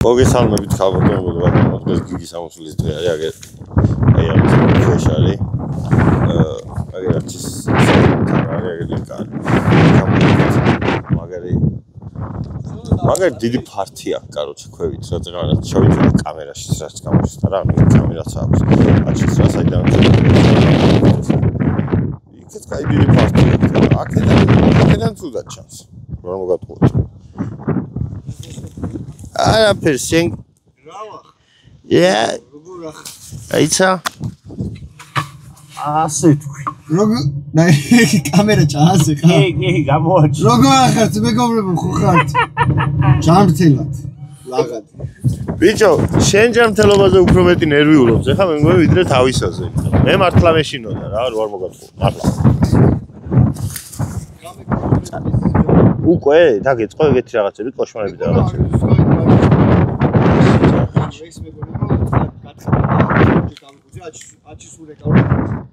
მოგესალმებით ხალხო, დღეს გიგის ამოსვლის დღე არის, აი ამ ქვეშ არის. აგერაცის მაგარი დიდი ფართი აქვს, короче, ქვევით, რაღაც შევიწოდე კამერაში, რაც გამოჩნდა რა, კამერაც აქვს. აჩის რა საიდან იქაც კაი დიდი ფართი აქვს. აქედან ცუდად ჩანს. რა მოგატყუოთ. არაფერ შენ აიცა ასე თქვი როგორ კამერა ჩაასე ხა კი გამოაჩი როგორ ახარც მეგობრებო ხო ხართ ჯანმრთელად ლაღად ბიჭო შენ ჯანმრთელობაზე უფრო მეტი ნერვიულობ ხა მე მგონი ვიდრე თავისაზე მე მართლა მეშინოდა რა არ მოგატყუო მართლა უკვე დაგეწყო ეგეთი რაღაცები კოშმარები და რაღაცები ეს მეგობრებო აჩის ურე გავი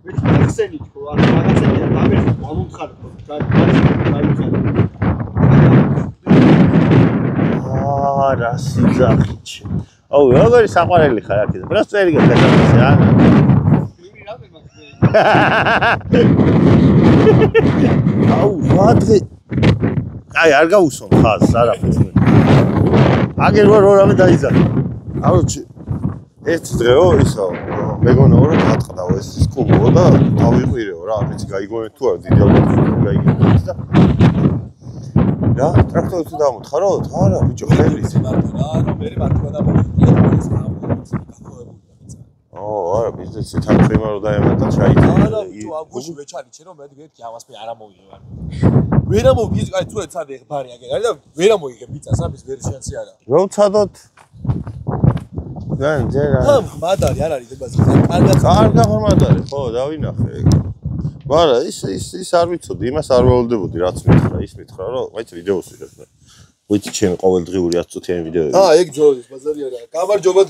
მე ხსენი თქო არ რაღაცებია დამერხო ამომხარებო რა სიძახიჩი აუ როგორი საყვარელი ხარ აქ და წერი გაგაცანე რა აუ ვადღე აი არ გაუსვამ ხაზს არაფერს აგერ ვარ რამე დაიზარდა აუჩი ერთ დღეო ისო მეგონაო რომ გატყდაო ეს კუბო და დავიყვირეო რა ამით გაიგონეთ თუ არა დიდი ალბათობით გაიგონეთ და რა ტრაქტორი თუ დამოთხარო არა ბიჭო ხელის რა რომ მე მარტო დამოვიწყე არა ბიზნესი თანხმობა რომ დაემატა ჩაიჭირე არა თუ აგვიში ვეჩარიჩე რომ მე ერთი ამას მე არ ამოვიღე ვერა მოვიგე აი თუ ეცადე ბარი აგერ არის და ვერა მოიგე ბიცას რა ის ვერსიანცი არა რომ ცადოთ გან ჯერა მადარი არ არის დებაზე კარგად მადარი ხო დავინახე მაგრამ ის არ ვიცოდი იმას არ ველოდებოდი რაც მითხრა ის მითხრა რომ მაინც ვიდეოს ვიღებ ვიცი ჩემი ყოველდღიური 10 წუთიანი ვიდეოები ეგ ძოლის ბაზარი არა გამარჯობა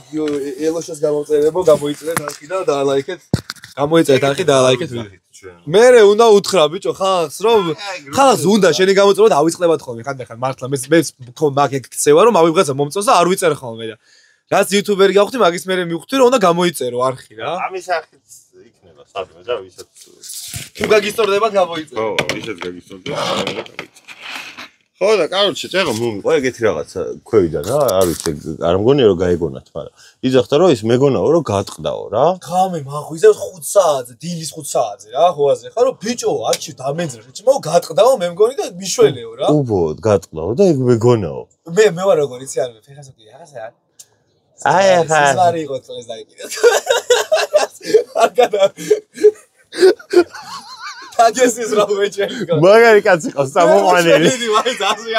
ელოშას გამოწერებო გამოიწერეთ არხი და დაალაიქეთ გამოიწერეთ არხი დაალაიქეთ მერე უნდა უთხრა ბიჭო ხალხს უნდა შენი გამოწერო და ავიწყდებათ ხოლმე ხანდახან მართლა მე მაგ ეგ ქცევა რომ ავიღაცა მომწონს და არ ვიწერ ხოლმე და რაც იუთუბერი გავხდი მაგის მერე მივხვდი რომ უნდა გამოიწერო არხი რა ამის არხიც იქნება სადმე და ვისაც თუ გაგისტორდებათ გამოიწერო ხო ვისაც გაგისტორდება ხო და კაროჩე წერო მომიყვა ეგეთი რაღაცა ქვევიდან რა არ ვიცი არ მგონია რომ გაეგონათ მაგრამ იძახდა რომ ის მეგონაო რომ გატყდაო რა ხამე მაღვიზე 5 საათზე დილის 5 საათზე რა ხოაზე ხა რომ ბიჭო აჩი დამეძრა შეჭმო გატყდაო მე მგონი და მიშველეო რა უბოდ გატყდაო და ეგ მეგონაო მე ვარ როგორ იცი არ ფეხასო კი რაღაცა აი ახლა სიზარი იყო წელს დაიკიდე არ გადა აგესის რა ვეჭერიკა მაგარი კაცი ყავს სამოყვანელი მაინც ასე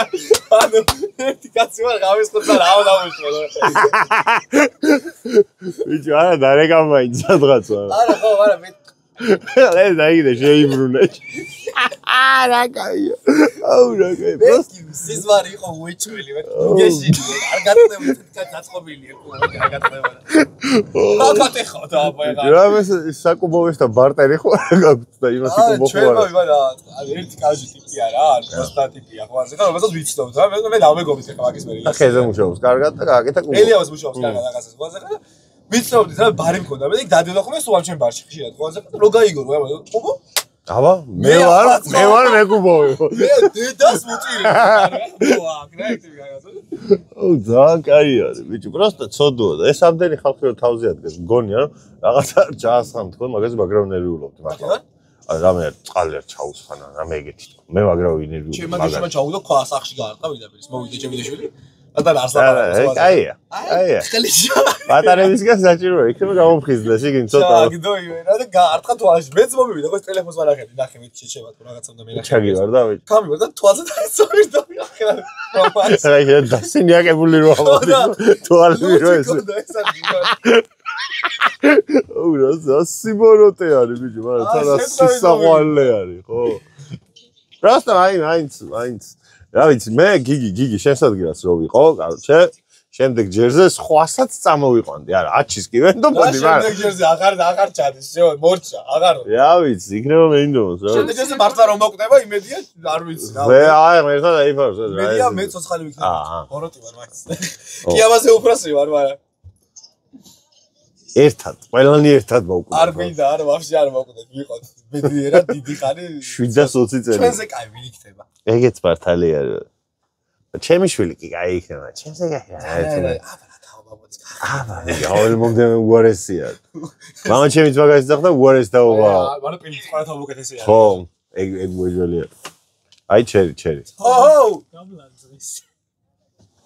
ანუ ერთი კაცი ვარ გავის ხოცა რა დავუშვა ბიჭო არა დარეგამაინც სადღაცა არა ხო არა მე ეს დაიგდე შეიბრუნე რა კაია აუ რა კაი სიზარი იყო ვეჭველი მე გეში არ გაწნევდი გაწყობილია არ გაწნევა აკატე ხო და აბა რა მე საკუბოვეს და ბარტერი ხო გაგვწ და იმას იკუბო ხო არა ჩვენ რა ერთი კაჟი ტიპია რა პროსტა ტიპია ხო ასე ხა რომელსაც ვიცნობთ რა მე დამეგობის ხა მაგის მე და ხეზე მუშაობს კარგად და გააკეთა კუბო ელიავას მუშაობს კარგად რაღაცას ხო ასე ხა ვიცნობთ რა ბარი მქონდა მე დადედა ხომ სულ ამ ჩემ ბარში ხშირად ხო ასე რო გაიგო რა კუბო აბა მე ვარ მეკუბოვე მე დედას მუწილი არა ხო აქ რა აქტივი გაგაცო აუ ძალიან კაი არის ბიჭო პროსტა ცოდოა და ეს ამდენი ხალხი რომ თავზე ადგეს მგონია რომ რაღაცა ჩაასხამ თქო მაგაზე მაგრამ ნერვიულობდი მართლა რამე წყალი არ ჩაუსხანა რამე ეგეთი თქო მე მაგრამ ვინერვიულობდი ჩემ მაგაშმა ჩაუგდო ქვა სახში გაარტყა ვიდაპირის მოვიდე ჩემი დეშვილი და არსა კაია პატარებისგან საჭიროა იქნება გამომხიზდა შეგინ ცოტა ჩაგდო იმენა და გაარტყა თვალში მეც მომივიდა ხო ტელეფონს ვანახები ნახე მე შეჩება თუ რაღაცა უნდა მე ნახე ჩაგივარ და მე გამივარ და თვალზე დაიწოვირდა ახლა რა იქ დასინიაკებული რო ამბობ თვალები რო ეს ოუ რა სიმოროტე არის ბიჭო მაგრამ თან სისაღვალე არის ხო პროსტა მაინც რა ვიცი მე გიგი შენს ადგილას რო ვიყო კაროჩე შემდეგ ჯერზე სხვასაც წამოვიყვანდი. არა, 10-ის კი ვენდო მოდი, მაგრამ შემდეგ ჯერზე აღარ ჩადის, მორჩა, აღარ. რა ვიცი, იქნება მეინდომოს, რა. შემდეგ ჯერზე მართლა რომ მოკვდება, იმედია, არ ვიცი რა. აი, ერთად აიფარს რა. იმედია მე ცოცხალი ვიქნები. ბოროტი ვარ მაგის. კი ამაზე უფროსი ვარ, მაგრამ ერთად, ყველანი ერთად მოვკვდა. არ გვინდა, არა, ვაფშე არ მოვკვდეთ, ვიყოთ. მედიერა დიდი ხანი 720 წელი. ჩვენზე კაი ვინ იქნება? ეგეც მართალი არა. ჩემი შვილი კი კაი იქნება, ჩემზე კაი. აუ, მომდენ უარესია. მამა ჩემიც მაგას ძახდა უარეს დაუღა. მაგრამ პირით ყველა უკეთესია. ხო, ეგ მოიძალია. აი, ჩერი. ჰო! გამლანძრის.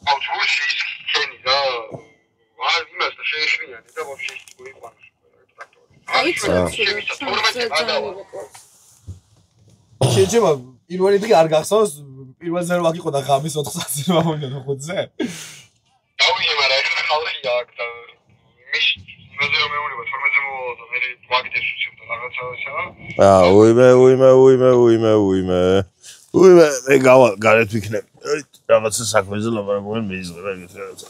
აუ, თუში ჩენი რა. არ იმას და შეეშლიანი და ვაფშე მოიყვანოს შეჯება პირველი დი არ გახსოვს პირველზე რომ აღიყო და ღამის 4 საათზე რომ ამონდა 5-ზე დავიე მაგრამ ეხლა ხალხია აქ და მის მეზე რომ მეუნება 12-ზე მოვალ და მე ვაგდებს უცებ და რაღაცა უიმე მე გავალ გარეთ ვიქნები რაღაცა საქმეზე ლაპარაკობენ მეიზღება ეგეთ რაღაცა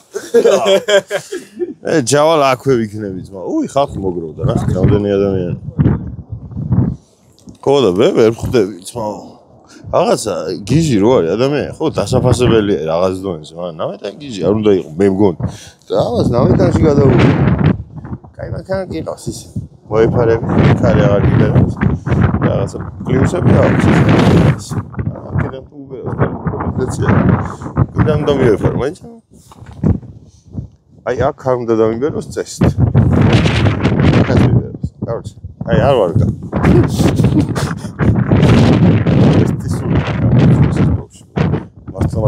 ჯავალ აქვე ვიქნები ძმა ხალხი მოგროვდა რა რამდენი ადამიანი ხო და ვერ ხვდები ძმა რაღაცა გიჟი რო არის ადამიანი ხო დასაფასებელია რაღაც დონეზე მაგრამ ნავეთან გიჟი არ უნდა იყო მე მგონი და რაღაც ნავეთანში გადავუდი კაი მანქანა კი ყავს ისე მოიფარები ქარი აღარ გიდევს რაღაცა პლუსები აქვს კიდევ უბრალოდ კომპლექსია კიდევ დამიეფარ მაინც აი აქ არ უნდა დამიბეროს წესით აქაც მიბეროს კაროჩ აი არ ვარგა ეს სულ მართლა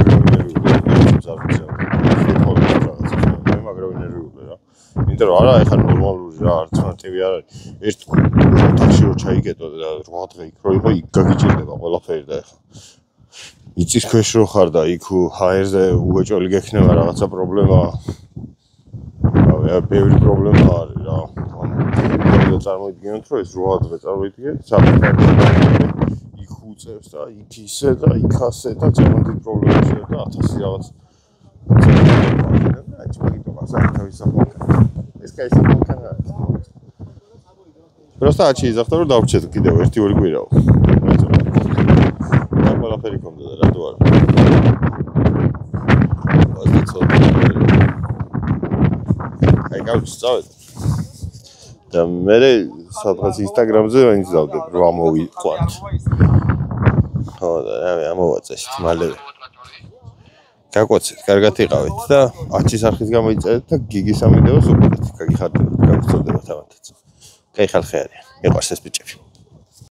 იმიტომ რომ არა ეხლა ნორმალური რა ალტერნატივი არ არის ერთ ოთახში რო ჩაიგეთო და 8 დღე იქ რო იყო იქ გაგიჭირდება ყველაფერი და ეხლა იწის ქვეშ რო ხარ და იქ ჰაერზე უეჭველი გექნება რაღაცა პრობლემა ბევრი პრობლემა არის რა და წარმოიდგინოთ რომ ეს 8 დღე წარმოიდგინეთ საფრთხე იქ უწევს და იქ ისე და იქ ასე და ძალიან პრობლემაა და 1000 რაღაც აი ჩაგიტო მასა თავის საფონკა ეს კაი საფონკაა просто აჩიძახდა რომ დავჭეთ კიდევ 1-2 კვირაო და ყველაფერი კონდა და რატო არა აი გავწავედ და მე სადღაც ინსტაგრამზე ვინცავდებ რომ ამოვიყვანთ ხო და ამოვაწესით მალევე გაკვაცეთ, კარგად იყავით და 10-ის არხის გამოიწერეთ და გიგის ამ ვიდეოს უყურეთ. გაგიხარდებათ, გაგწოდდებათ ამათაც. კაი ხალხი არის. მიყვარს ეს ბიჭები.